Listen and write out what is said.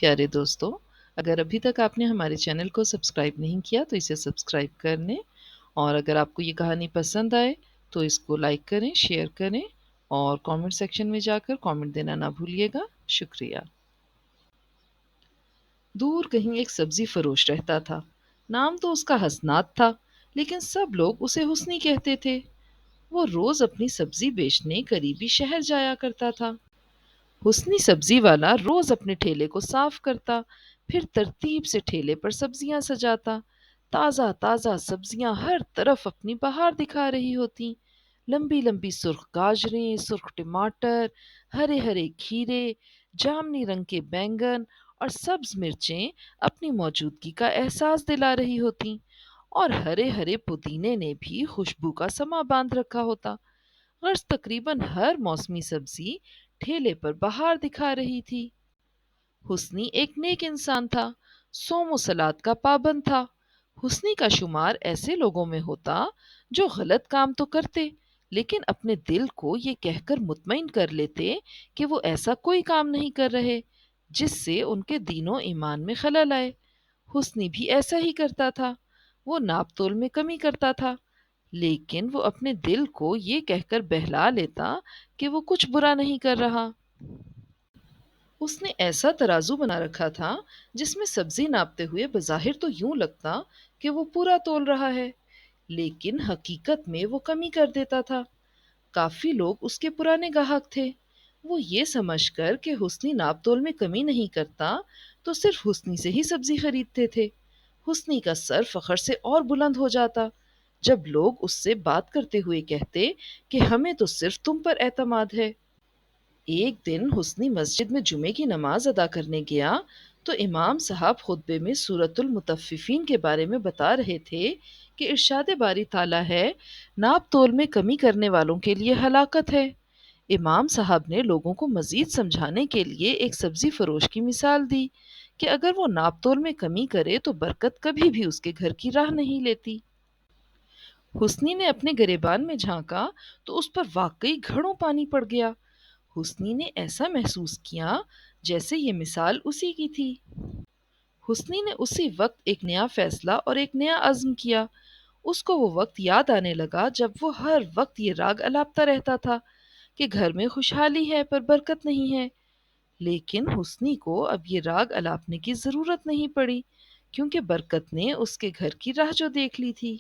پیارے دوستوں، اگر ابھی تک آپ نے ہمارے چینل کو سبسکرائب نہیں کیا تو اسے سبسکرائب کر لیں، اور اگر آپ کو یہ کہانی پسند آئے تو اس کو لائک کریں، شیئر کریں اور کامنٹ سیکشن میں جا کر کامنٹ دینا نہ بھولیے گا۔ شکریہ۔ دور کہیں ایک سبزی فروش رہتا تھا۔ نام تو اس کا حسنات تھا، لیکن سب لوگ اسے حسنی کہتے تھے۔ وہ روز اپنی سبزی بیچنے قریبی شہر جایا کرتا تھا۔ حسنی سبزی والا روز اپنے ٹھیلے کو صاف کرتا، پھر ترتیب سے ٹھیلے پر سبزیاں سجاتا۔ تازہ تازہ سبزیاں ہر طرف اپنی بہار دکھا رہی ہوتی۔ لمبی لمبی سرخ گاجریں، سرخ ٹماٹر، ہرے ہرے کھیرے، جامنی رنگ کے بینگن اور سبز مرچیں اپنی موجودگی کا احساس دلا رہی ہوتی، اور ہرے ہرے پودینے نے بھی خوشبو کا سما باندھ رکھا ہوتا۔ غرض تقریباً ہر موسمی سبزی ٹھیلے پر بہار دکھا رہی تھی۔ حسنی ایک نیک انسان تھا، صوم و صلات کا پابند تھا۔ حسنی کا شمار ایسے لوگوں میں ہوتا جو غلط کام تو کرتے، لیکن اپنے دل کو یہ کہہ کر مطمئن کر لیتے کہ وہ ایسا کوئی کام نہیں کر رہے جس سے ان کے دین و ایمان میں خلل آئے۔ حسنی بھی ایسا ہی کرتا تھا۔ وہ ناپ تول میں کمی کرتا تھا، لیکن وہ اپنے دل کو یہ کہہ کر بہلا لیتا کہ وہ کچھ برا نہیں کر رہا۔ اس نے ایسا ترازو بنا رکھا تھا جس میں سبزی ناپتے ہوئے بظاہر تو یوں لگتا کہ وہ پورا تول رہا ہے، لیکن حقیقت میں وہ کمی کر دیتا تھا۔ کافی لوگ اس کے پرانے گاہک تھے۔ وہ یہ سمجھ کر کہ حسنی ناپ تول میں کمی نہیں کرتا تو صرف حسنی سے ہی سبزی خریدتے تھے۔ حسنی کا سر فخر سے اور بلند ہو جاتا جب لوگ اس سے بات کرتے ہوئے کہتے کہ ہمیں تو صرف تم پر اعتماد ہے۔ ایک دن حسنی مسجد میں جمعے کی نماز ادا کرنے گیا تو امام صاحب خطبے میں سورۃ المطففین کے بارے میں بتا رہے تھے کہ ارشاد باری تعالیٰ ہے، ناپ تول میں کمی کرنے والوں کے لیے ہلاکت ہے۔ امام صاحب نے لوگوں کو مزید سمجھانے کے لیے ایک سبزی فروش کی مثال دی کہ اگر وہ ناپ تول میں کمی کرے تو برکت کبھی بھی اس کے گھر کی راہ نہیں لیتی۔ حسنی نے اپنے گریبان میں جھانکا تو اس پر واقعی گھڑوں پانی پڑ گیا۔ حسنی نے ایسا محسوس کیا جیسے یہ مثال اسی کی تھی۔ حسنی نے اسی وقت ایک نیا فیصلہ اور ایک نیا عزم کیا۔ اس کو وہ وقت یاد آنے لگا جب وہ ہر وقت یہ راگ الاپتا رہتا تھا کہ گھر میں خوشحالی ہے پر برکت نہیں ہے۔ لیکن حسنی کو اب یہ راگ الاپنے کی ضرورت نہیں پڑی، کیونکہ برکت نے اس کے گھر کی راہ جو دیکھ لی تھی۔